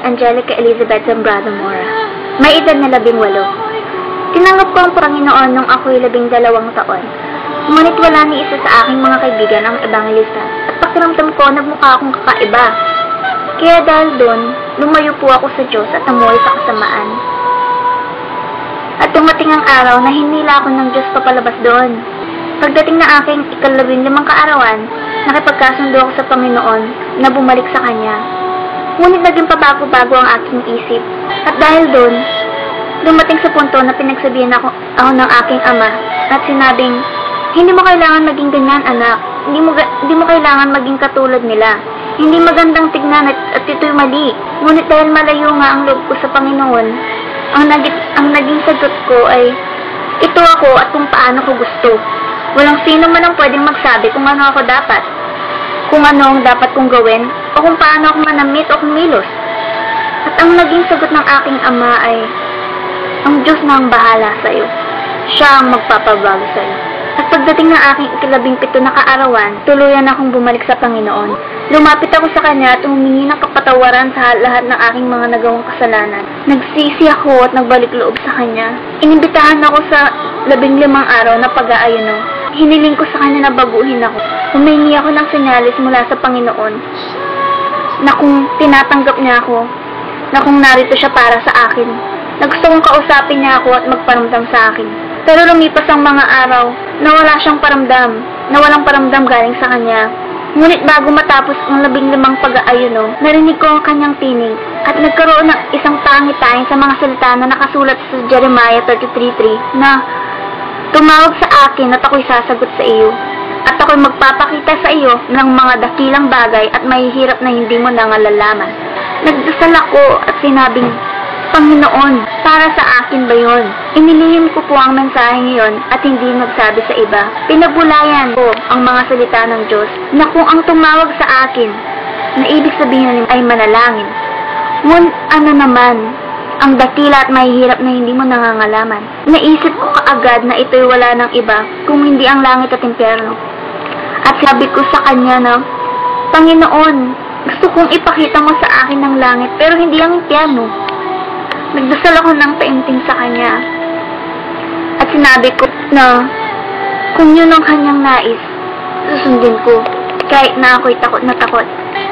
Angelica Elizabeth Zambrano Mora. May edad na 18. Tinanggap ko ang Panginoon nung ako'y 12 taon. Ngunit wala ni isa sa aking mga kaibigan ang ebangelista at pakiramdam ko nagmukha akong kakaiba. Kaya dahil doon, lumayo po ako sa Diyos at namuhay sa kasamaan. At dumating ang araw na hinila ako ng Diyos papalabas doon. Pagdating na aking 15 kaarawan, nakipagkasundo ako sa Panginoon na bumalik sa Kanya. Ngunit naging pabago-bago ang aking isip. At dahil doon, dumating sa punto na pinagsabihan ako ng aking ama at sinabing, hindi mo kailangan maging ganyan, anak. Hindi mo kailangan maging katulad nila. Hindi magandang tignan at ito'y mali. Ngunit dahil malayo nga ang loob ko sa Panginoon, ang naging sagot ko ay, ito ako at kung paano ko gusto. Walang sino man ang pwedeng magsabi kung ano ako dapat. Kung ano ang dapat kong gawin, o kung paano ako manamit o kumilos. At ang naging sagot ng aking ama ay, ang Diyos na ang bahala sa iyo. Siya ang magpapabago sa iyo. At pagdating ng aking 17 na kaarawan, tuluyan akong bumalik sa Panginoon. Lumapit ako sa Kanya at humingi ng kapatawaran sa lahat ng aking mga nagawang kasalanan. Nagsisi ako at nagbalik loob sa Kanya. Inimbitahan ako sa 15 araw na pag-aayuno. Hiniling ko sa Kanya na baguhin ako. Humingi ako ng senyalis mula sa Panginoon na kung tinatanggap niya ako, na kung narito siya para sa akin, na gusto kong kausapin niya ako at magparamdam sa akin. Pero lumipas ang mga araw na wala siyang paramdam, na walang paramdam galing sa Kanya. Ngunit bago matapos ang 15 pag-aayuno, narinig ko ang Kanyang tinig at nagkaroon ng isang pangitain sa mga salita na nakasulat sa Jeremiah 33:3 na tumawag sa akin at ako'y sasagot sa iyo. At ako'y magpapakita sa iyo ng mga dakilang bagay at mahihirap na hindi mo nangalaman. Nagdasal ako at sinabing, Panginoon, para sa akin ba yun? Inilihim ko po ang mensaheng iyon at hindi nagsabi sa iba. Pinabulayan ko ang mga salita ng Diyos na kung ang tumawag sa akin, na ibig sabihin ay manalangin. Ngunit ano naman, ang dakila at mahihirap na hindi mo nangangalaman. Naisip ko kaagad na ito'y wala ng iba kung hindi ang langit at impyerno. At sabi ko sa Kanya na, Panginoon, gusto kong ipakita mo sa akin ang langit pero hindi ang impyerno. Nagdasal ako ng taimtim sa Kanya. At sinabi ko na kung yun ang Kanyang nais, susundin ko. Kahit na ako'y takot na takot.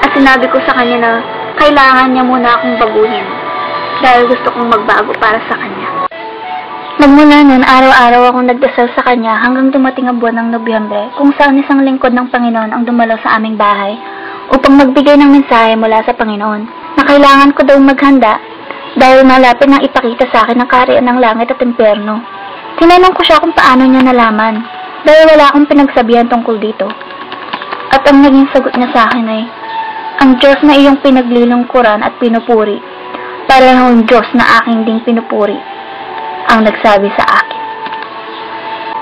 At sinabi ko sa kanya na kailangan niya muna akong baguhin. Dahil gusto kong magbago para sa kanya. Magmula nun, araw-araw akong nagdasal sa kanya hanggang dumating ang buwan ng Nobyembre kung saan isang lingkod ng Panginoon ang dumalaw sa aming bahay upang magbigay ng mensahe mula sa Panginoon na kailangan ko daw maghanda dahil malapit nang ipakita sa akin ang kaharian ng langit at impyerno. Tinanong ko siya kung paano niya nalaman dahil wala akong pinagsabihan tungkol dito. At ang naging sagot niya sa akin ay, ang Diyos na iyong pinaglilingkuran at pinupuri, parehong Diyos na aking ding pinupuri, ang nagsabi sa akin.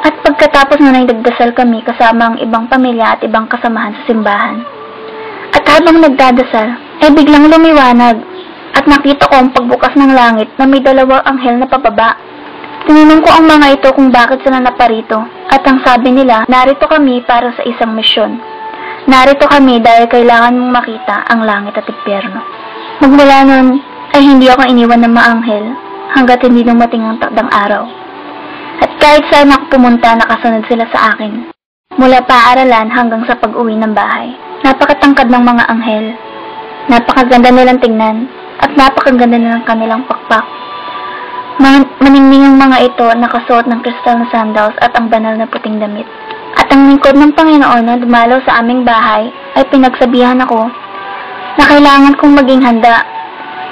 At pagkatapos na nagdasal kami kasama ang ibang pamilya at ibang kasamahan sa simbahan. At habang nagdadasal, ay biglang lumiwanag at nakita ko ang pagbukas ng langit na may dalawang anghel na pababa. Tinanong ko ang mga ito kung bakit sila naparito at ang sabi nila, narito kami para sa isang misyon. Narito kami dahil kailangan mong makita ang langit at impyerno. Magmula nun ay hindi ako iniwan ng mga anghel hanggat hindi dumating ang takdang araw. At kahit saan ako pumunta, nakasunod sila sa akin. Mula paaralan hanggang sa pag-uwi ng bahay. Napakatangkad ng mga anghel. Napakaganda nilang tingnan at napakaganda nilang kanilang pakpak. Maningning ang mga ito nakasuot ng kristal na sandals at ang banal na puting damit. At ang lingkod ng Panginoon na dumalaw sa aming bahay ay pinagsabihan ako na kailangan kong maging handa,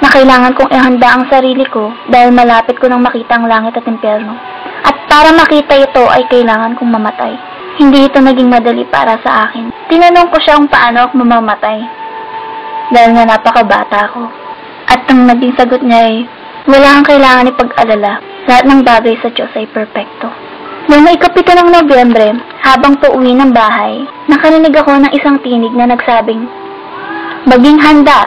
na kailangan kong ihanda ang sarili ko dahil malapit ko nang makita ang langit at impyerno. At para makita ito ay kailangan kong mamatay. Hindi ito naging madali para sa akin. Tinanong ko siya kung paano ako mamamatay dahil nga napakabata ko. At ang naging sagot niya ay, wala kang kailangan ipag-alala. Lahat ng bagay sa Diyos ay perpekto. Noong ika-7 ng Nobyembre, habang pauwi ng bahay, nakarinig ako ng isang tinig na nagsabing, maging handa,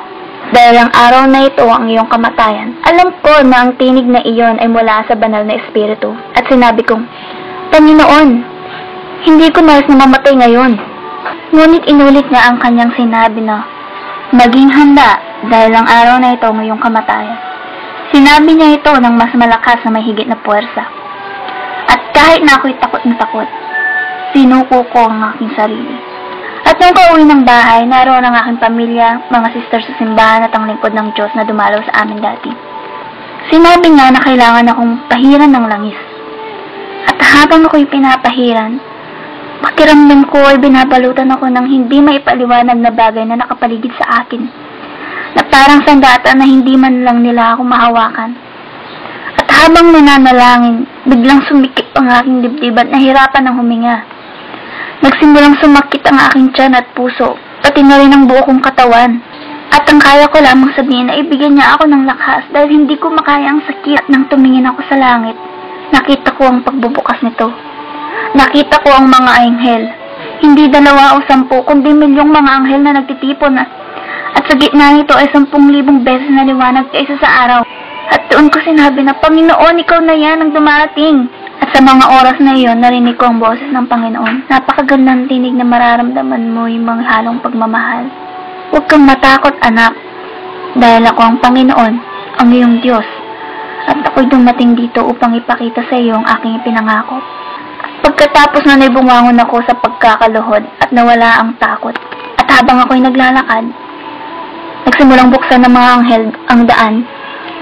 dahil ang araw na ito ang iyong kamatayan. Alam ko na ang tinig na iyon ay mula sa banal na espiritu. At sinabi kong, Panginoon, hindi ko nais na mamatay ngayon. Ngunit inulit niya ang kanyang sinabi na, maging handa, dahil ang araw na ito ang iyong kamatayan. Sinabi niya ito ng mas malakas na may higit na puwersa. At kahit na ako'y takot na takot, sinuko ko ang aking sarili. At nung pauwi ng bahay, naroon ang aking pamilya, mga sister sa simbahan at ang lingkod ng Diyos na dumalaw sa amin dati. Sinabi nga na kailangan akong pahiran ng langis. At habang ako'y pinapahiran, pakiramdam ko ay binabalutan ako ng hindi maipaliwanag na bagay na nakapaligid sa akin, na parang sanggatan na hindi man lang nila ako mahawakan. At habang nananalangin, biglang sumikip ang aking dibdib at nahirapan ng huminga. Nagsimulang sumakit ang aking tiyan at puso, pati na rin ang buo kong katawan. At ang kaya ko lamang sabihin ay ibigyan niya ako ng lakas dahil hindi ko makaya ang sakit. Nang tumingin ako sa langit, nakita ko ang pagbubukas nito. Nakita ko ang mga anghel. Hindi 2 o 10, kundi milyong mga anghel na nagtitipon at sa gitna nito ay 10,000 beses na liwanag kaysa sa araw. At doon ko sinabi na, Panginoon, ikaw na yan ang dumarating. At sa mga oras na iyon, narinig ko ang boses ng Panginoon. Napakagandang tinig na mararamdaman mo yung mga halong pagmamahal. Huwag kang matakot, anak, dahil ako ang Panginoon, ang iyong Diyos. At ako'y dumating dito upang ipakita sa iyo ang aking ipinangako. Pagkatapos na naibungangon ako sa pagkakaluhod at nawala ang takot, at habang ako'y naglalakad, nagsimulang buksan ng mga anghel ang daan,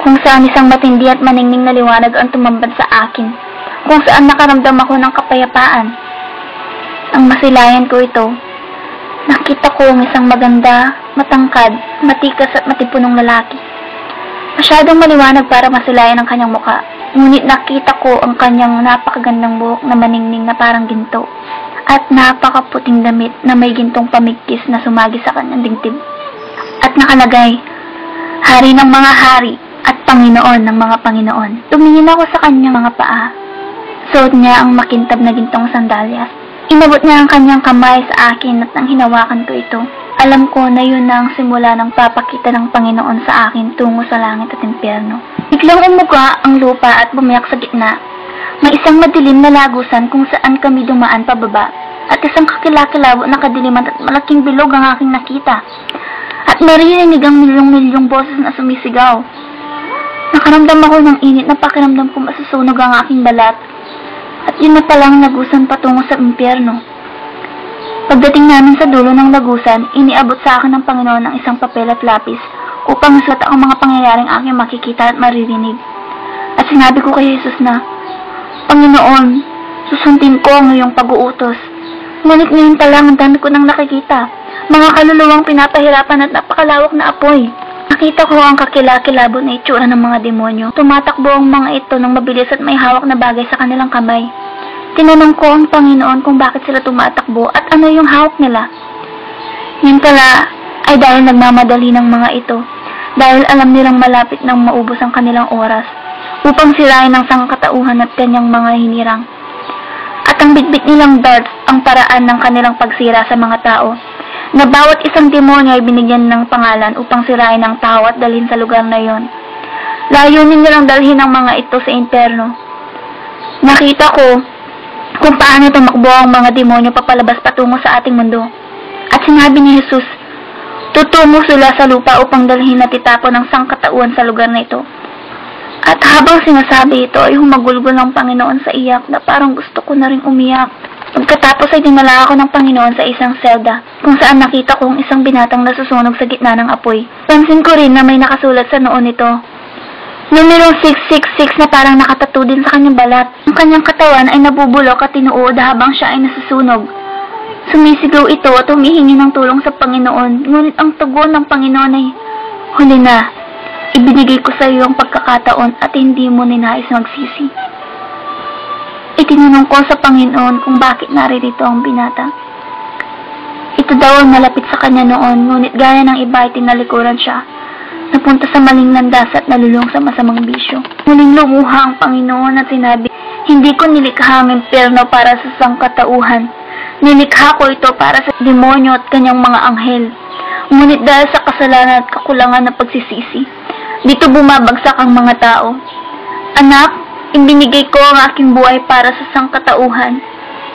kung saan isang matindi at maningning na liwanag ang tumambad sa akin, kung saan nakaramdam ako ng kapayapaan. Ang masilayan ko ito, nakita ko ang isang maganda, matangkad, matikas at matipunong lalaki. Masyadong maliwanag para masilayan ang kanyang muka, ngunit nakita ko ang kanyang napakagandang buhok na maningning na parang ginto, at napakaputing damit na may gintong pamigkis na sumagi sa kanyang dingdib. At nakalagay, Hari ng mga hari at Panginoon ng mga Panginoon. Tumingin ako sa kanyang mga paa. Suot niya ang makintab na gintong sandalyas. Inabot niya ang kanyang kamay sa akin at nang hinawakan ko ito, alam ko na yun na ang simula ng papakita ng Panginoon sa akin tungo sa langit at impyerno. Biglang umuga ang lupa at bumiyak sa gitna. May isang madilim na lagusan kung saan kami dumaan pababa, at isang kakilakilabot na kadiliman at malaking bilog ang aking nakita. At maririnig ang milyong-milyong boses na sumisigaw. Nakaramdam ako ng init na pakiramdam ko masusunog ang aking balat. At yun na palang nagusan patungo sa impyerno. Pagdating namin sa dulo ng lagusan, iniabot sa akin ng Panginoon ng isang papel at lapis upang isulat ang mga pangyayaring aking makikita at maririnig. At sinabi ko kay Jesus na, Panginoon, susundin ko ang iyong pag-uutos. Ngunit ngayon pa lang ang dami ko nang nakikita, mga kaluluwang pinapahirapan at napakalawak na apoy. Nakita ko ang kakilakilabot na itsura ng mga demonyo. Tumatakbo ang mga ito ng mabilis at may hawak na bagay sa kanilang kamay. Tinanong ko ang Panginoon kung bakit sila tumatakbo at ano yung hawak nila. Yun pala ay dahil nagmamadali ng mga ito, dahil alam nilang malapit nang maubos ang kanilang oras, upang sirain ang sangkatauhan at kanyang mga hinirang. At ang bitbit nilang darts ang paraan ng kanilang pagsira sa mga tao, na bawat isang demonyo ay binigyan ng pangalan upang sirain ang tao at dalhin sa lugar na yon. Layunin nilang dalhin ang mga ito sa impyerno. Nakita ko kung paano tumakbo ang mga demonyo papalabas patungo sa ating mundo. At sinabi ni Jesus, tutungo sila sa lupa upang dalhin at itapon ang sangkatauhan sa lugar na ito. At habang sinasabi ito ay humagulgol ng Panginoon sa iyak na parang gusto ko na rin umiyak. Pagkatapos ay dinala ako ng Panginoon sa isang selda kung saan nakita ko ang isang binatang nasusunog sa gitna ng apoy. Pansin ko rin na may nakasulat sa noon nito, numero 666 na parang nakatattoo din sa kanyang balat. Ang kanyang katawan ay nabubulok at tinuod habang siya ay nasusunog. Sumisigaw ito at humihingi ng tulong sa Panginoon, ngunit ang tugon ng Panginoon ay, huli na, ibinigay ko sa iyo ang pagkakataon at hindi mo ninais magsisi. Itinanong ko sa Panginoon kung bakit naririto ang binata. Ito daw ang malapit sa kanya noon, ngunit gaya ng iba ay tinalikuran siya. Napunta sa maling landas at nalulung sa masamang bisyo. Muling lumuha ang Panginoon at sinabi, hindi ko nilikha ang impyerno para sa sangkatauhan. Nilikha ko ito para sa demonyo at kanyang mga anghel. Ngunit dahil sa kasalanan at kakulangan ng pagsisisi, dito bumabagsak ang mga tao. Anak, ibinigay ko ang aking buhay para sa sangkatauhan.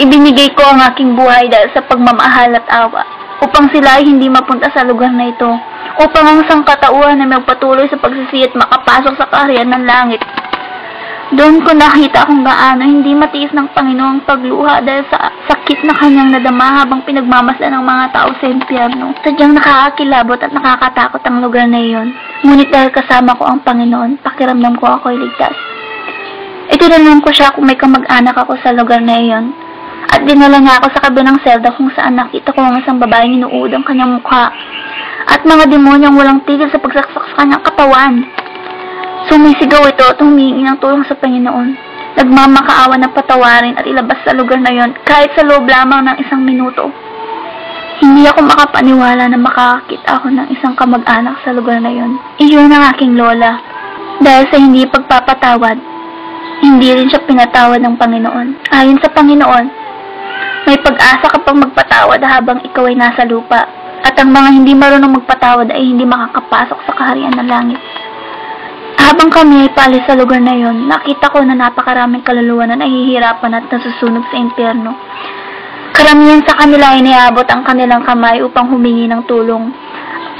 Ibinigay ko ang aking buhay dahil sa pagmamahal at awa, upang sila ay hindi mapunta sa lugar na ito, upang ang sangkatauhan ay magpatuloy sa pagsisi at makapasok sa kaharian ng langit. Doon ko nakita kung gaano hindi matiis ng Panginoong pagluha dahil sa sakit na kanyang nadama habang pinagmamasdan ng mga tao sa impyerno. Sadyang nakakakilabot at nakakatakot ang lugar na iyon. Ngunit dahil kasama ko ang Panginoon, pakiramdam ko ako'y ligtas. Itinanong ko siya kung may kamag-anak ako sa lugar na iyon. At dinala niya ako sa kabilang selda kung saan nakita ko ang isang babaeng hinuud ang kanyang mukha. At mga demonyong walang tigil sa pagsaksak sa kanyang katawan. Sumisigaw ito at humingi ng tulong sa Panginoon. Nagmamakaawa na patawarin at ilabas sa lugar na yon kahit sa loob lamang ng 1 minuto. Hindi ako makapaniwala na makakakita ako ng isang kamag-anak sa lugar na yon. Iyon ang aking lola. Dahil sa hindi pagpapatawad, hindi rin siya pinatawad ng Panginoon. Ayon sa Panginoon, may pag-asa kapag magpatawad habang ikaw ay nasa lupa, at ang mga hindi marunong magpatawad ay hindi makakapasok sa kaharian ng langit. Habang kami ay paalis sa lugar na yon, nakita ko na napakaraming kaluluwa na nahihirapan at nasusunog sa impyerno. Karamihan sa kanila ay niabot ang kanilang kamay upang humingi ng tulong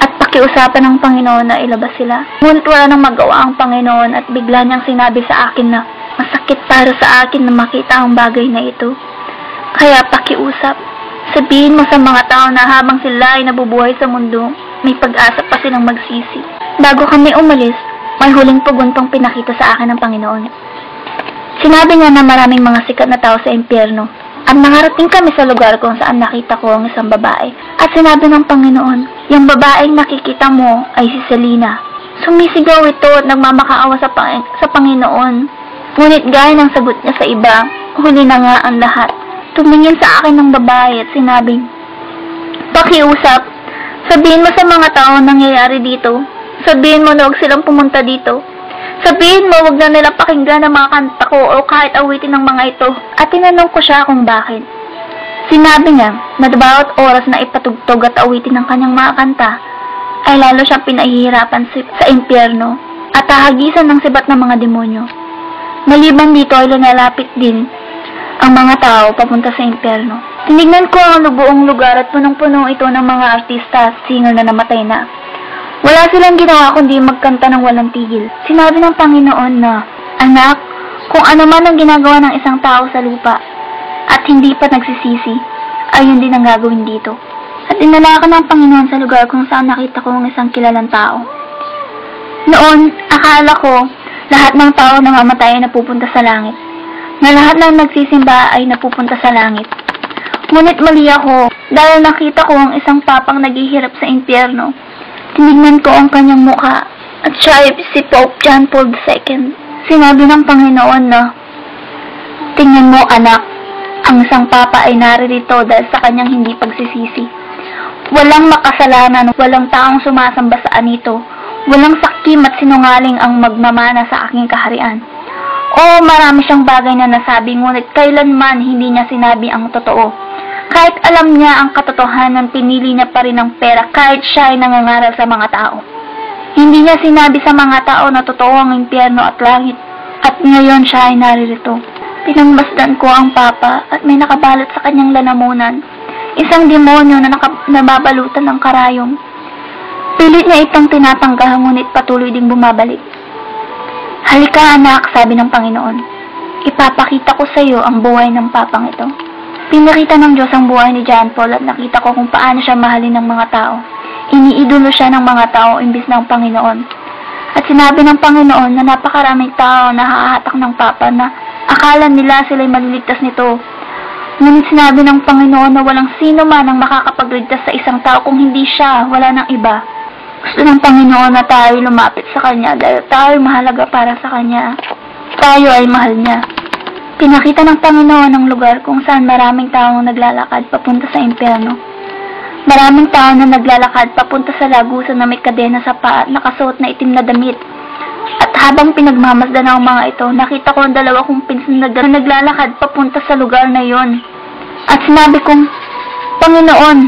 at pakiusapan ng Panginoon na ilabas sila. Ngunit wala nang magawa ang Panginoon at bigla niyang sinabi sa akin na masakit para sa akin na makita ang bagay na ito. Kaya pakiusap, sabihin mo sa mga tao na habang sila ay nabubuhay sa mundo, may pag-asa pa silang magsisi. Bago kami umalis, may huling puguntong pinakita sa akin ng Panginoon. Sinabi niya na maraming mga sikat na tao sa impyerno. At nakarating kami sa lugar kung saan nakita ko ang isang babae. At sinabi ng Panginoon, yung babaeng nakikita mo ay si Selina. Sumisigaw ito at nagmamakaawa sa Panginoon. Ngunit gaya ng sagot niya sa iba, huli na nga ang lahat. Tumingin sa akin ng babae at sinabing, pakiusap, sabihin mo sa mga tao nangyayari dito. Sabihin mo na huwag silang pumunta dito. Sabihin mo huwag na nilang pakinggan ang mga kanta ko o kahit awitin ng mga ito. At tinanong ko siya kung bakit. Sinabi niya na bawat oras na ipatugtog at awitin ng kanyang mga kanta ay lalo siyang pinahihirapan sa impyerno at hahagisan ng sibat ng mga demonyo. Maliban dito ay lumalapit din ang mga tao papunta sa impyerno. Tinignan ko ang buong lugar at punong-puno ito ng mga artista at singer na namatay na. Wala silang ginawa kundi magkanta ng walang tigil. Sinabi ng Panginoon na, anak, kung ano man ang ginagawa ng isang tao sa lupa at hindi pa nagsisisi, ayun din ang gagawin dito. At dinala ako ng Panginoon sa lugar kung saan nakita ko ang isang kilalang tao. Noon, akala ko, lahat ng tao na mamatay ay napupunta sa langit. Na lahat ng nagsisimba ay napupunta sa langit. Ngunit mali ako dahil nakita ko ang isang papang naghihirap sa impyerno. Tinignan ko ang kanyang mukha at siya ay si Pope John Paul II. Sinabi ng Panginoon na, "Tingnan mo anak, ang isang papa ay naririto dahil sa kanyang hindi pagsisisi. Walang makasalanan, walang taong sumasamba sa anito, walang sakim at sinungaling ang magmamana sa aking kaharian." Oo, marami siyang bagay na nasabi, ngunit kailanman hindi niya sinabi ang totoo. Kahit alam niya ang katotohanan, pinili niya pa rin ang pera kahit siya ay nangangaral sa mga tao. Hindi niya sinabi sa mga tao na totoo ang impyerno at langit, at ngayon siya ay naririto. Pinangmasdan ko ang papa at may nakabalot sa kanyang lalamunan, isang demonyo na nababalutan ng karayom. Pilit niya itong tinatanggal, ngunit patuloy ding bumabalik. "Halika anak," sabi ng Panginoon. "Ipapakita ko sa iyo ang buhay ng papang ito." Pinakita ng Diyos ang buhay ni John Paul at nakita ko kung paano siya mahalin ng mga tao. Iniidolo siya ng mga tao imbis ng Panginoon. At sinabi ng Panginoon na napakaraming tao na hahatak ng papa na akala nila sila'y maliligtas nito. Ngunit sinabi ng Panginoon na walang sino man ang makakapagligtas sa isang tao kung hindi siya, wala ng iba. Gusto ng Panginoon na tayo lumapit sa Kanya dahil tayo mahalaga para sa Kanya. Tayo ay mahal niya. Pinakita ng Panginoon ang lugar kung saan maraming taong naglalakad papunta sa impyerno. Maraming tao na naglalakad papunta sa lagusan na may kadena sa paa at nakasuot na itim na damit. At habang pinagmamasdan ang mga ito, nakita ko ang dalawa kong pinsan na naglalakad papunta sa lugar na iyon. At sinabi kong, "Panginoon,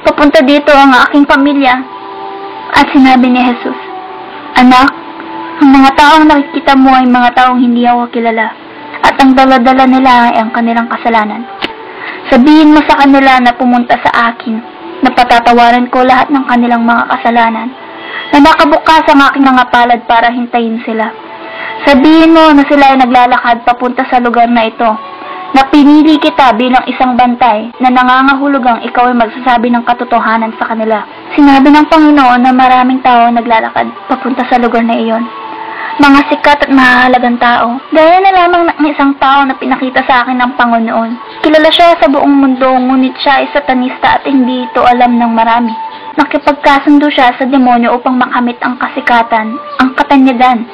papunta dito ang aking pamilya." At sinabi ni Jesus, "Anak, ang mga taong nakikita mo ay mga taong hindi ako kilala. At ang dala-dala nila ay ang kanilang kasalanan. Sabihin mo sa kanila na pumunta sa akin, na patatawaran ko lahat ng kanilang mga kasalanan, na nakabukas ang aking mga palad para hintayin sila. Sabihin mo na sila ay naglalakad papunta sa lugar na ito, na pinili kita bilang isang bantay na nangangahulugang ikaw ay magsasabi ng katotohanan sa kanila." Sinabi ng Panginoon na maraming tao naglalakad papunta sa lugar na iyon. Mga sikat at mahahalagang tao. Gaya na lamang ng isang tao na pinakita sa akin ng Panginoon. Kilala siya sa buong mundo, ngunit siya ay satanista at hindi ito alam ng marami. Nakipagkasundo siya sa demonyo upang makamit ang kasikatan, ang katanyagan.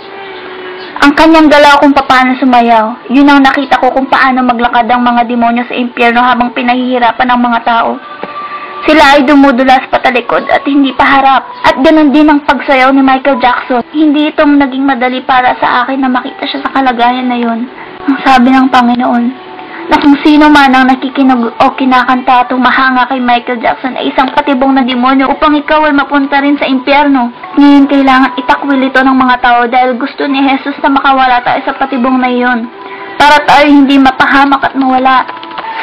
Ang kanyang galaw kung paano sumayaw, yun ang nakita ko kung paano maglakad ang mga demonyo sa impyerno habang pinahihirapan ng mga tao. Sila ay dumudulas patalikod at hindi paharap. At ganun din ang pagsayaw ni Michael Jackson. Hindi itong naging madali para sa akin na makita siya sa kalagayan na yun. Ang sabi ng Panginoon, na kung sino man ang nakikinig o kinakanta at tumahanga kay Michael Jackson ay isang patibong na demonyo upang ikaw ay mapunta rin sa impyerno. Ngayon kailangan itakwil ito ng mga tao dahil gusto ni Jesus na makawala tayo sa patibong na iyon para tayo hindi mapahamak at mawala.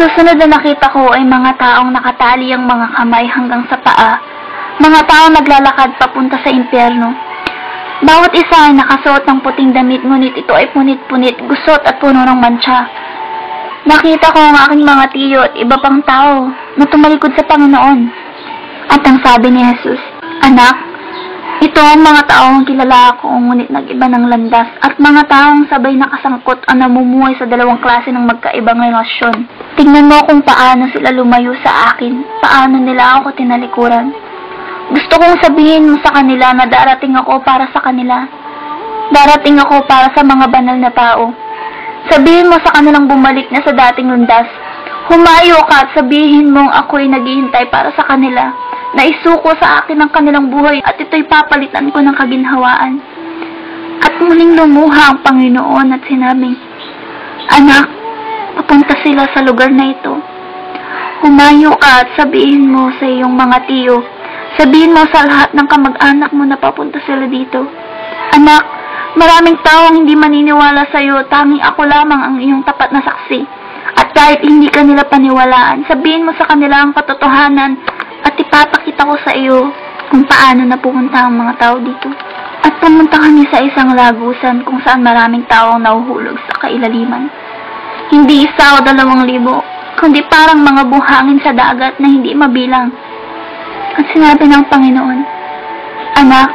Susunod na nakita ko ay mga taong nakatali ang mga kamay hanggang sa paa. Mga taong naglalakad papunta sa impyerno. Bawat isa ay nakasuot ng puting damit, ngunit ito ay punit-punit, gusot at puno ng mantsa. Nakita ko ang aking mga tiyo at iba pang tao na tumalikod sa Panginoon. At ang sabi ni Jesus, "Anak, ito ang mga taong kilala ako, ngunit nag-iba ng landas, at mga taong sabay nakasangkot ang namumuhay sa dalawang klase ng magkaibang relasyon. Tingnan mo kung paano sila lumayo sa akin, paano nila ako tinalikuran. Gusto kong sabihin mo sa kanila na darating ako para sa kanila. Darating ako para sa mga banal na tao. Sabihin mo sa kanilang bumalik na sa dating landas. Humayo ka at sabihin mong ako'y naghihintay para sa kanila, na isuko sa akin ang kanilang buhay at ito'y papalitan ko ng kaginhawaan." At muling lumuha ang Panginoon at sinabing, "Anak, papunta sila sa lugar na ito. Humayo ka at sabihin mo sa iyong mga tiyo, sabihin mo sa lahat ng kamag-anak mo na papunta sila dito. Anak, maraming taong hindi maniniwala sa iyo, tanging ako lamang ang iyong tapat na saksi. At kahit hindi ka nila paniwalaan, sabihin mo sa kanila ang katotohanan at ipapakita ko sa iyo kung paano napupunta ang mga tao dito." At pumunta kami sa isang lagusan kung saan maraming taong nahuhulog sa kailaliman. Hindi 1 o 2,000, kundi parang mga buhangin sa dagat na hindi mabilang. At sinabi ng Panginoon, "Anak,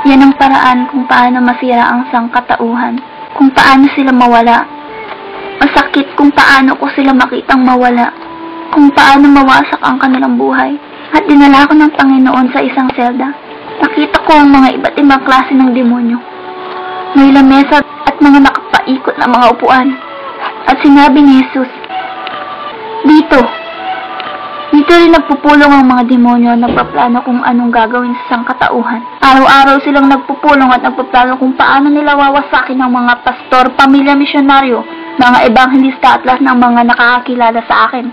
yan ang paraan kung paano masira ang sangkatauhan, kung paano sila mawala. Masakit kung paano ko sila makitang mawala, kung paano mawasak ang kanilang buhay." At dinala ko ng Panginoon sa isang selda. Nakita ko ang mga iba't ibang klase ng demonyo. May lamesa at mga nakapaikot na mga upuan. At sinabi ni Jesus, Dito rin nagpupulong ang mga demonyo at nagpaplano kung anong gagawin sa sangkatauhan. Araw-araw silang nagpupulong at nagpaplano kung paano nila wawasakin ang mga pastor, pamilya misyonaryo, mga ebanghelista at lahat ng mga nakakakilala sa akin.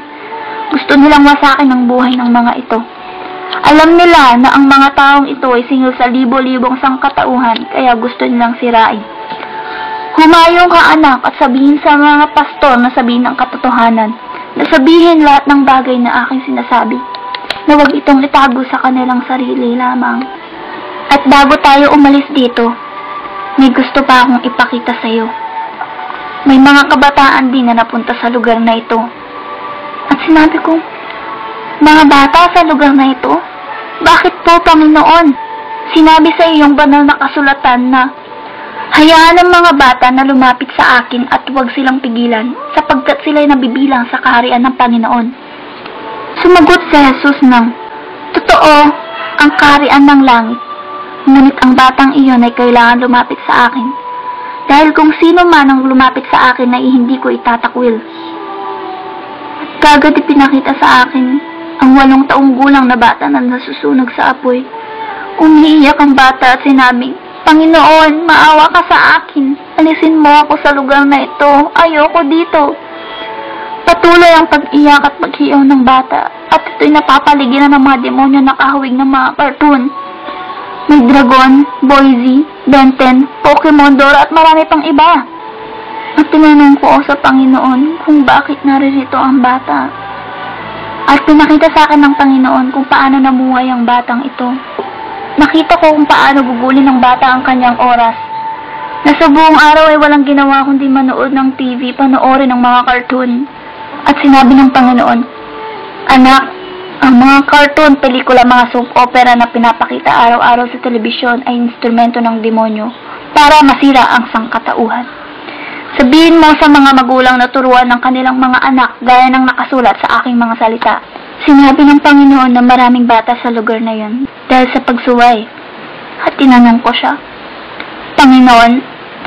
Gusto nilang wasakin ang buhay ng mga ito. Alam nila na ang mga taong ito ay singil sa libo-libong sangkatauhan, kaya gusto nilang sirain. Humayong ka, anak, at sabihin sa mga pastor na sabihin ang katotohanan, na sabihin lahat ng bagay na aking sinasabi, na huwag itong itago sa kanilang sarili lamang. At bago tayo umalis dito, may gusto pa akong ipakita sa iyo. May mga kabataan din na napunta sa lugar na ito. At sinabi ko, mga bata sa lugar na ito? Bakit po, Panginoon? Sinabi sa iyong banal na kasulatan na hayaan ang mga bata na lumapit sa akin at huwag silang pigilan sapagkat sila'y nabibilang sa kaharian ng Panginoon. Sumagot si Jesus ng, Totoo, ang kaharian ng langit, ngunit ang batang iyon ay kailangan lumapit sa akin, dahil kung sino man ang lumapit sa akin ay hindi ko itatakwil. Kagad ipinakita sa akin ang 8 taong gulang na bata na nasusunog sa apoy. Umiiyak ang bata at sinabing, Panginoon, maawa ka sa akin. Alisin mo ako sa lugar na ito. Ayoko dito. Patuloy ang pag-iyak at paghiyaw ng bata at ito'y napapaligiran ng mga demonyo na kahawig ng mga cartoon. May dragon, Boise, Ben 10, Pokemon, Dora at marami pang iba. At tinanong ko sa Panginoon kung bakit naririto ang bata. At pinakita sa akin ng Panginoon kung paano namuhay ang batang ito. Nakita ko kung paano gugulin ng bata ang kanyang oras. Na sa buong araw ay walang ginawa kundi manood ng TV, panoorin ng mga cartoon. At sinabi ng Panginoon, Anak, ang mga cartoon, pelikula, mga soap opera na pinapakita araw-araw sa telebisyon ay instrumento ng demonyo para masira ang sangkatauhan. Sabihin mo sa mga magulang na turuan ng kanilang mga anak gaya ng nakasulat sa aking mga salita. Sinabi ng Panginoon na maraming bata sa lugar na yun dahil sa pagsuway. At tinanong ko siya, Panginoon,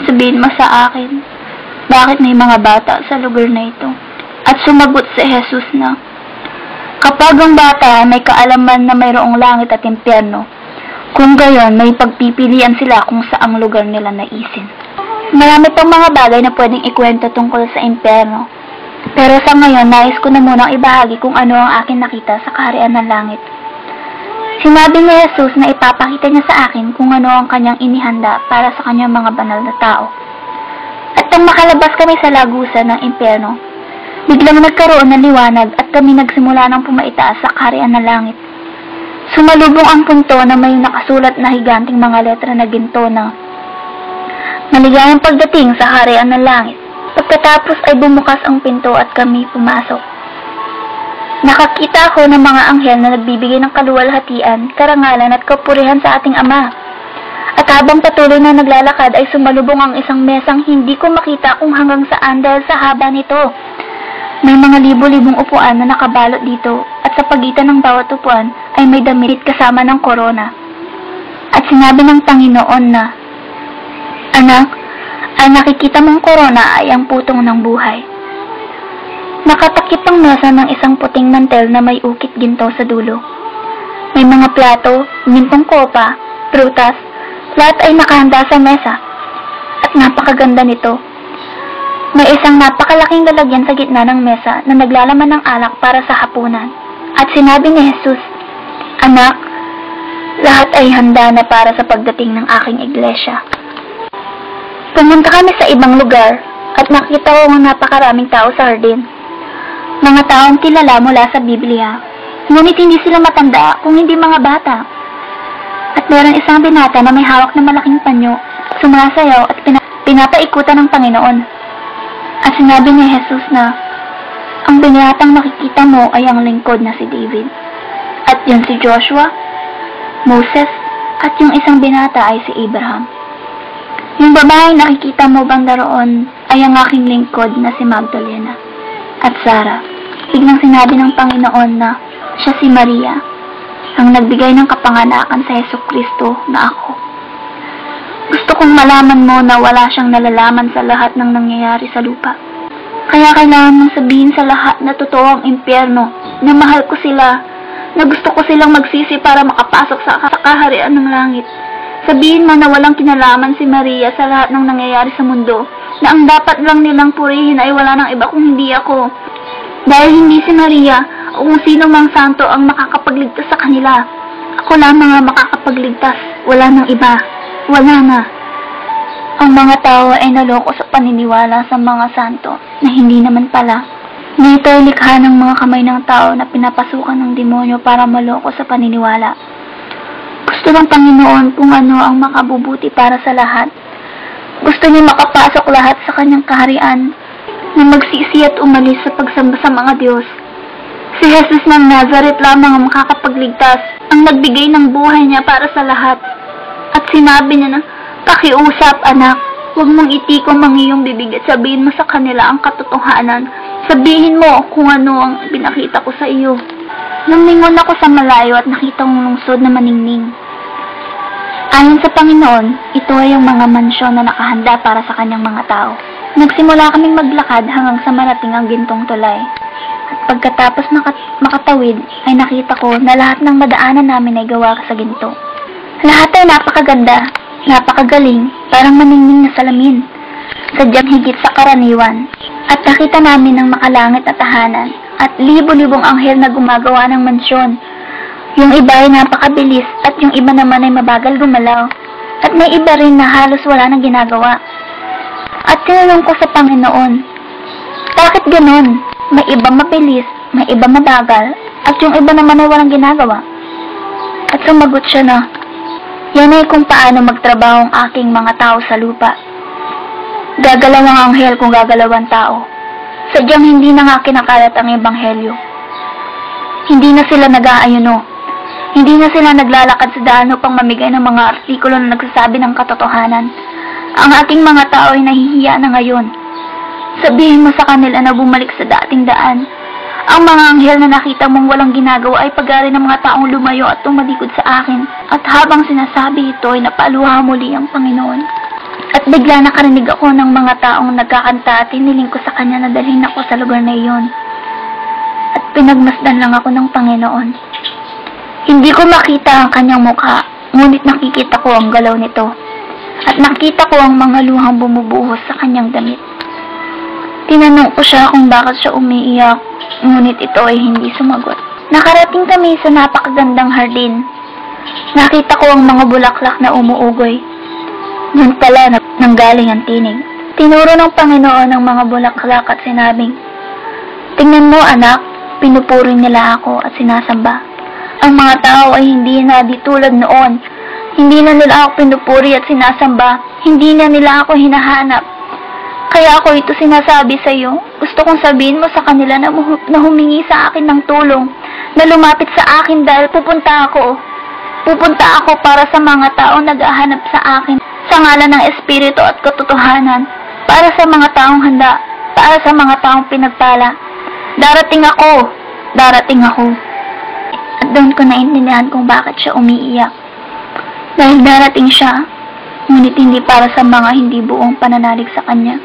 sabihin mo sa akin, bakit may mga bata sa lugar na ito? At sumagot si Jesus na, kapag ang bata may kaalaman na mayroong langit at impyerno, kung gayon may pagpipilian sila kung saang lugar nila naisin. Marami pang mga bagay na pwedeng ikwento tungkol sa impyerno. Pero sa ngayon, nais ko na munang ibahagi kung ano ang akin nakita sa kaharian ng langit. Sinabi ni Jesus na ipapakita niya sa akin kung ano ang kanyang inihanda para sa kanyang mga banal na tao. At nang makalabas kami sa lagusan ng impyerno, biglang nagkaroon ng liwanag at kami nagsimula ng pumaitaas sa kaharian ng langit. Sumalubong ang punto na may nakasulat na higanting mga letra na ginto na maligayang pagdating sa kaharian ng langit. Pagkatapos ay bumukas ang pinto at kami pumasok. Nakakita ako ng mga anghel na nagbibigay ng kaluwalhatian, karangalan at kapurihan sa ating Ama. At habang patuloy na naglalakad ay sumalubong ang isang mesang hindi ko makita kung hanggang saan dahil sa haba nito. May mga libo-libong upuan na nakabalot dito at sa pagitan ng bawat upuan ay may damit kasama ng korona. At sinabi ng Panginoon na, Anak, ang nakikita mong korona ay ang putong ng buhay. Nakatakip ang mesa ng isang puting mantel na may ukit ginto sa dulo. May mga plato, gintong kopa, prutas, lahat ay nakahanda sa mesa. At napakaganda nito. May isang napakalaking lalagyan sa gitna ng mesa na naglalaman ng alak para sa hapunan. At sinabi ni Jesus, Anak, lahat ay handa na para sa pagdating ng aking iglesia. Pumunta kami sa ibang lugar at nakita ko ng napakaraming tao sa hardin. Mga taong kilala mula sa Biblia, ngunit hindi sila matanda kung hindi mga bata. At meron isang binata na may hawak na malaking panyo, sumasayaw at pinapaikutan ng Panginoon. At sinabi ni Jesus na, Ang binatang nakikita mo ay ang lingkod na si David. At yan si Joshua, Moses, at yung isang binata ay si Abraham. Yung babaeng nakikita mo banda roon ay ang aking lingkod na si Magdalena at Sarah. Biglang sinabi ng Panginoon na siya si Maria, ang nagbigay ng kapanganakan sa Jesucristo na ako. Gusto kong malaman mo na wala siyang nalalaman sa lahat ng nangyayari sa lupa. Kaya kailangan mong sabihin sa lahat na totoo ang impyerno, na mahal ko sila, na gusto ko silang magsisi para makapasok sa kaharian ng langit. Sabihin mo na walang kinalaman si Maria sa lahat ng nangyayari sa mundo, na ang dapat lang nilang purihin ay wala nang iba kung hindi ako. Dahil hindi si Maria o kung sino mang santo ang makakapagligtas sa kanila. Ako lamang ang makakapagligtas, wala nang iba, wala na. Ang mga tao ay naloko sa paniniwala sa mga santo na hindi naman pala. Na ito ay likha ng mga kamay ng tao na pinapasukan ng demonyo para maloko sa paniniwala. Gusto ng Panginoon kung ano ang makabubuti para sa lahat. Gusto niya makapasok lahat sa kanyang kaharian na magsisi at umalis sa pagsamba sa mga Diyos. Si Jesus ng Nazareth lamang ang makakapagligtas, ang nagbigay ng buhay niya para sa lahat. At sinabi niya na, pakiusap anak, huwag mong itikong ang iyong bibig at sabihin mo sa kanila ang katotohanan. Sabihin mo kung ano ang pinakita ko sa iyo. Lumingon ako sa malayo at nakita kong lungsod na maningning. Ayon sa Panginoon, ito ay ang mga mansyon na nakahanda para sa kanyang mga tao. Nagsimula kaming maglakad hanggang sa marating ang gintong tulay. At pagkatapos makatawid, ay nakita ko na lahat ng madaanan namin ay gawa sa ginto. Lahat ay napakaganda, napakagaling, parang maningning na salamin, sadyang higit sa karaniwan. At nakita namin ng makalangit na tahanan at libo-libong anghel na gumagawa ng mansyon. Yung iba ay napakabilis at yung iba naman ay mabagal gumalaw. At may iba rin na halos wala nang ginagawa. At tinanong ko sa Panginoon, bakit ganon? May iba mabilis, may iba mabagal, at yung iba naman ay walang ginagawa. At sumagot siya na, yan ay kung paano magtrabaho ang aking mga tao sa lupa. Gagalaw ang anghel kung gagalaw ang tao. Sadyang hindi na nga kinakalat ang ebanghelyo. Hindi na sila nag-aayuno. Hindi na sila naglalakad sa daan upang mamigay ng mga artikulo na nagsasabi ng katotohanan. Ang ating mga tao ay nahihiya na ngayon. Sabihin mo sa kanila na bumalik sa dating daan. Ang mga anghel na nakita mong walang ginagawa ay pag-ari ng mga taong lumayo at tumalikod sa akin. At habang sinasabi ito ay napaluha muli ang Panginoon. At bigla nakarinig ako ng mga taong nagkakanta at hiniling ko sa kanya na dalhin ako sa lugar na iyon. At pinagmasdan lang ako ng Panginoon. Hindi ko makita ang kanyang mukha, ngunit nakikita ko ang galaw nito. At nakita ko ang mga luhang bumubuhos sa kanyang damit. Tinanong ko siya kung bakit siya umiiyak, ngunit ito ay hindi sumagot. Nakarating kami sa napakagandang hardin. Nakita ko ang mga bulaklak na umuugoy. Yun pala nanggaling ang tinig. Tinuro ng Panginoon ang mga bulaklak at sinabing, tingnan mo anak, pinupuri nila ako at sinasamba. Ang mga tao ay hindi na di tulad noon. Hindi na nila ako pinupuri at sinasamba. Hindi na nila ako hinahanap. Kaya ako ito sinasabi sa iyo. Gusto kong sabihin mo sa kanila na humingi sa akin ng tulong, na lumapit sa akin dahil pupunta ako. Pupunta ako para sa mga taong naghahanap sa akin, sa ngalan ng Espiritu at katotohanan, para sa mga taong handa, para sa mga taong pinagpala. Darating ako! Darating ako! At doon ko naintindihan kung bakit siya umiiyak. Dahil darating siya, ngunit hindi para sa mga hindi buong pananalig sa kanya.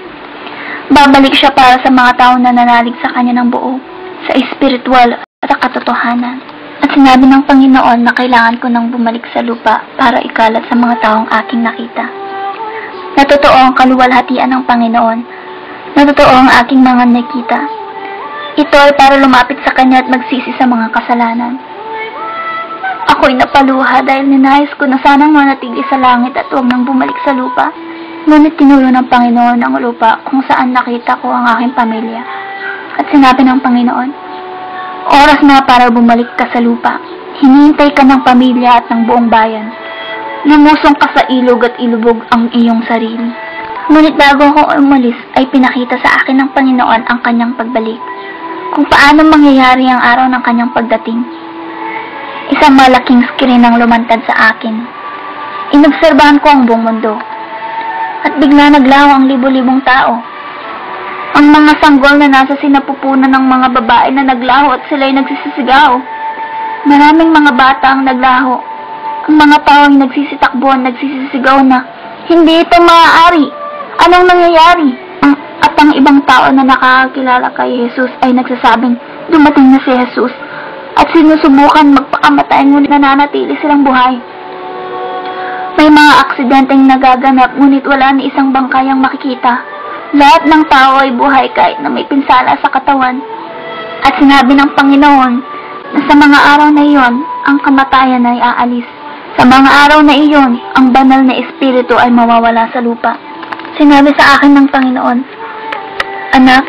Babalik siya para sa mga taong nananalig sa kanya ng buo, sa espiritual at katotohanan. At sinabi ng Panginoon na kailangan ko nang bumalik sa lupa para ikalat sa mga taong aking nakita. Natotoo ang kaluwalhatian ng Panginoon. Natotoo ang aking mga nakita. Ito ay para lumapit sa Kanya at magsisi sa mga kasalanan. Ako'y napaluha dahil ninayos ko na sanang manatili sa langit at huwag nang bumalik sa lupa. Ngunit tinulo ng Panginoon ang lupa kung saan nakita ko ang aking pamilya. At sinabi ng Panginoon, oras na para bumalik ka sa lupa. Hinihintay ka ng pamilya at ng buong bayan. Lumusong ka sa ilog at ilubog ang iyong sarili. Ngunit bago ako umalis ay pinakita sa akin ng Panginoon ang kanyang pagbalik. kung paano mangyayari ang araw ng kanyang pagdating. Isang malaking screen ang lumantad sa akin. Inobserbahan ko ang buong mundo. At bigla naglaho ang libo-libong tao. Ang mga sanggol na nasa sinapupunan ng mga babae na naglaho at sila'y nagsisisigaw. Maraming mga bata ang naglaho. Ang mga tao ay nagsisitakbuhan, nagsisisigaw na, hindi ito maaari. Anong nangyayari? At ang ibang tao na nakakakilala kay Jesus ay nagsasabing, dumating na si Jesus. At sinusubukan magpakamatay ngunit nananatili silang buhay. May mga aksidenteng nagaganap ngunit wala ni isang bangkayang makikita. Lahat ng tao ay buhay kahit na may pinsala sa katawan. At sinabi ng Panginoon na sa mga araw na iyon, ang kamatayan ay aalis. Sa mga araw na iyon, ang banal na espiritu ay mawawala sa lupa. Sinabi sa akin ng Panginoon, anak,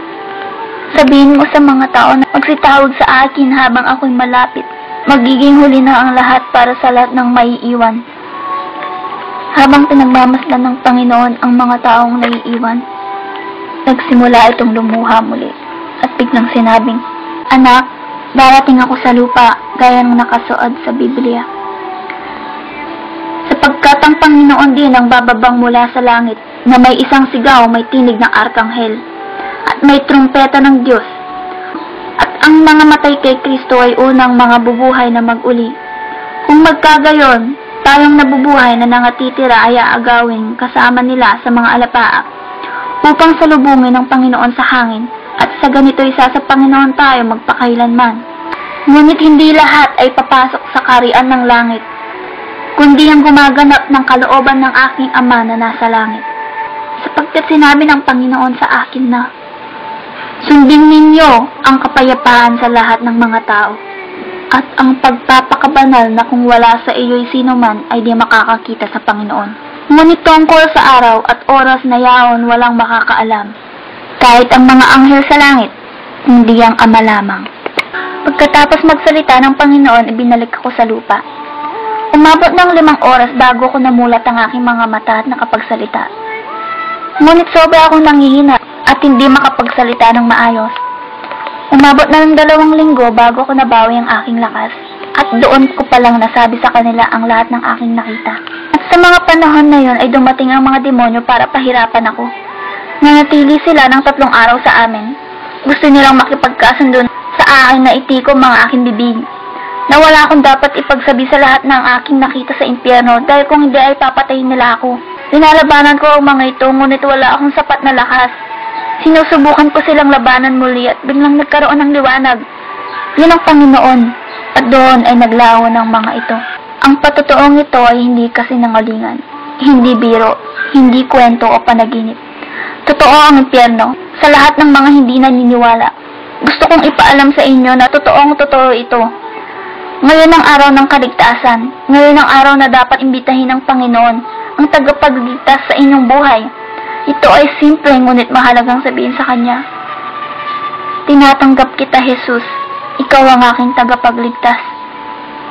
sabihin mo sa mga tao na magsitawag sa akin habang ako'y malapit. Magiging huli na ang lahat para sa lahat ng maiiwan. Habang pinagmamasdan ng Panginoon ang mga taong naiiwan, nagsimula itong lumuha muli at biglang sinabing, anak, darating ako sa lupa gaya ng nakasuod sa Biblia. Sapagkat ang Panginoon din ang bababang mula sa langit na may isang sigaw, may tinig ng arkanghel at may trumpeta ng Diyos. At ang mga matay kay Kristo ay unang mga bubuhay na mag-uli. Kung magkagayon, tayong nabubuhay na nangatitira ay aagawin kasama nila sa mga alapaap upang salubungin ng Panginoon sa hangin, at sa ganito isa sa Panginoon tayo magpakailanman. Ngunit hindi lahat ay papasok sa kaharian ng langit, kundi ang gumaganap ng kalooban ng aking Ama na nasa langit. Sapagkat sinabi ng Panginoon sa akin na, sundin ninyo ang kapayapaan sa lahat ng mga tao, at ang pagpapakabanal na kung wala sa iyo'y sino man ay di makakakita sa Panginoon. Ngunit tungkol sa araw at oras na yaon walang makakaalam, kahit ang mga anghel sa langit, hindi ang Ama lamang. Pagkatapos magsalita ng Panginoon, ibinalik ako sa lupa. Umabot ng 5 oras bago ko namulat ang aking mga mata at nakapagsalita. Ngunit sobra akong nanghihina at hindi makapagsalita ng maayos. Umabot na ng 2 linggo bago ko nabawi ang aking lakas, at doon ko palang nasabi sa kanila ang lahat ng aking nakita. At sa mga panahon na yon ay dumating ang mga demonyo para pahirapan ako. Nanatili sila ng 3 araw sa amin. Gusto nilang makipagkasundo sa akin na itikom mga aking bibig, na wala akong dapat ipagsabi sa lahat ng aking nakita sa impyerno dahil kung hindi ay papatayin nila ako. Linalabanan ko ang mga ito ngunit wala akong sapat na lakas. Sinusubukan ko silang labanan muli at biglang nagkaroon ng liwanag. Yun ang Panginoon, at doon ay naglaho ng mga ito. Ang patotoong ito ay hindi kasinungalingan, hindi biro, hindi kwento o panaginip. Totoo ang impyerno sa lahat ng mga hindi naniniwala. Gusto kong ipaalam sa inyo na totoo ito. Ngayon ang araw ng kaligtasan. Ngayon ang araw na dapat imbitahin ng Panginoon, ang tagapagligtas sa inyong buhay. Ito ay simple ngunit mahalagang sabihin sa Kanya. Tinatanggap kita, Jesus. Ikaw ang aking tagapagligtas.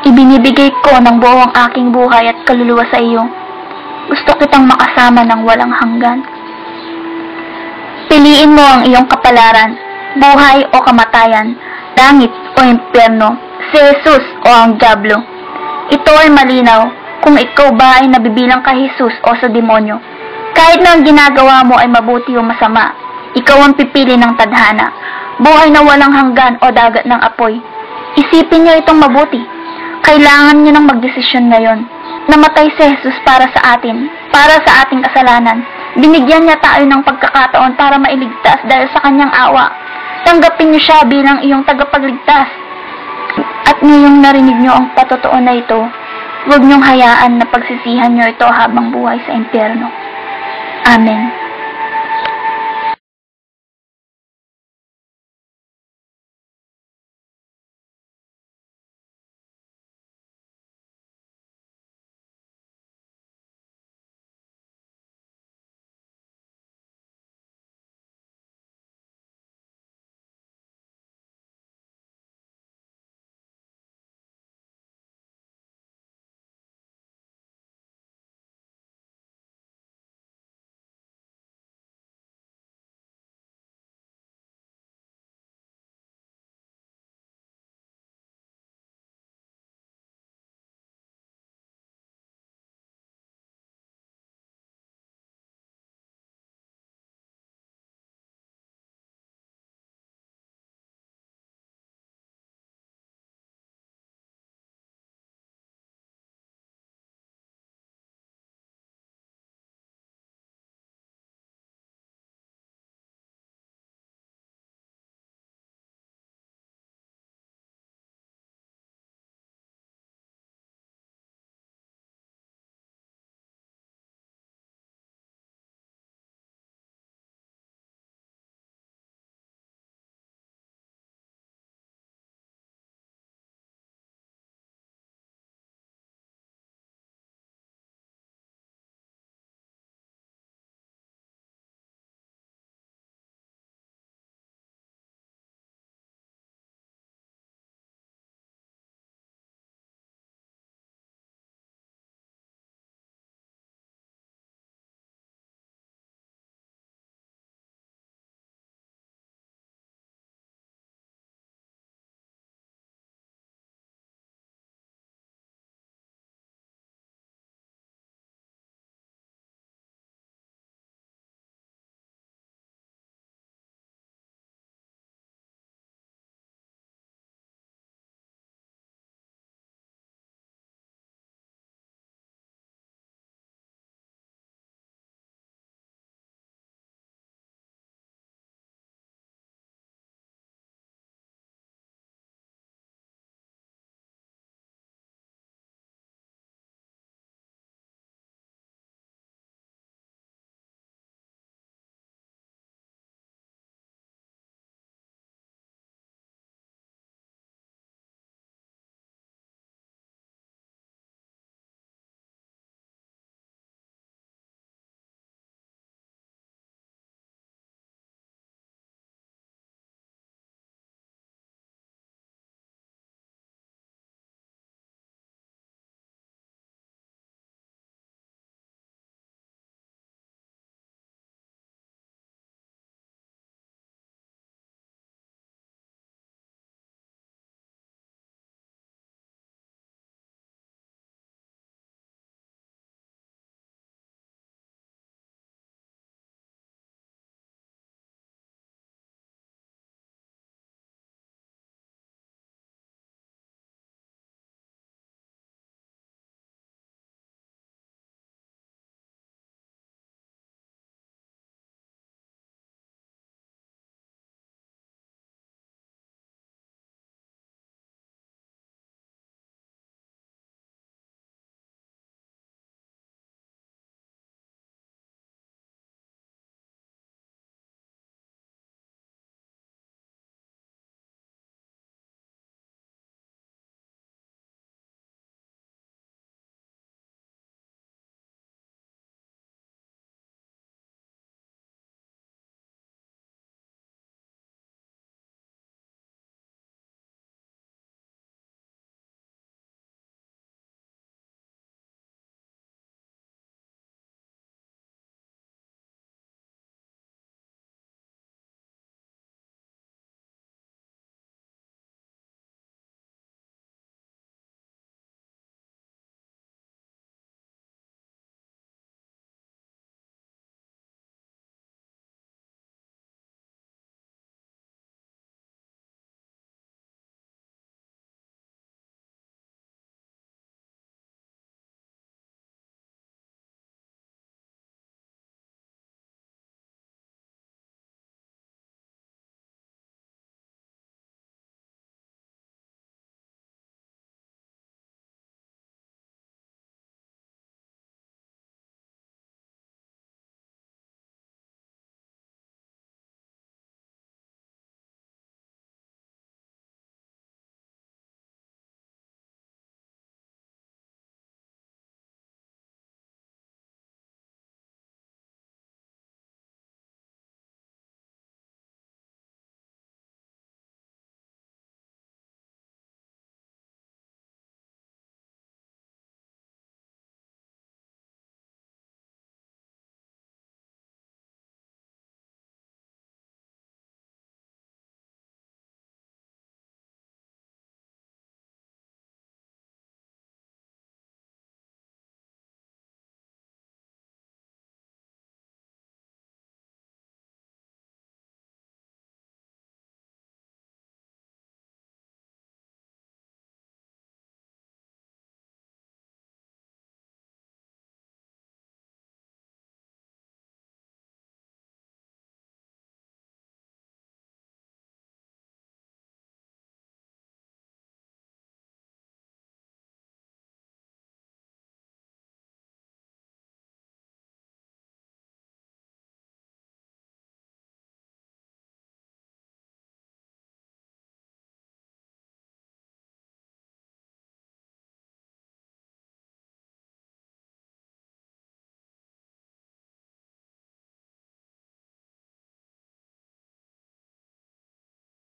Ibinibigay ko ng buo ang aking buhay at kaluluwa sa iyo. Gusto kitang makasama ng walang hanggan. Piliin mo ang iyong kapalaran, buhay o kamatayan, langit o impyerno, si Jesus o ang dyablo. Ito ay malinaw kung ikaw ba ay nabibilang kay Jesus o sa demonyo. Kahit na ang ginagawa mo ay mabuti o masama, ikaw ang pipili ng tadhana, buhay na walang hanggan o dagat ng apoy. Isipin niyo itong mabuti. Kailangan niyo ng magdesisyon ngayon. Namatay si Jesus para sa atin, para sa ating kasalanan. Binigyan niya tayo ng pagkakataon para mailigtas dahil sa kanyang awa. Tanggapin niyo siya bilang iyong tagapagligtas. At ngayong narinig niyo ang patotoo na ito, huwag niyong hayaan na pagsisihan niyo ito habang buhay sa impyerno. Amen.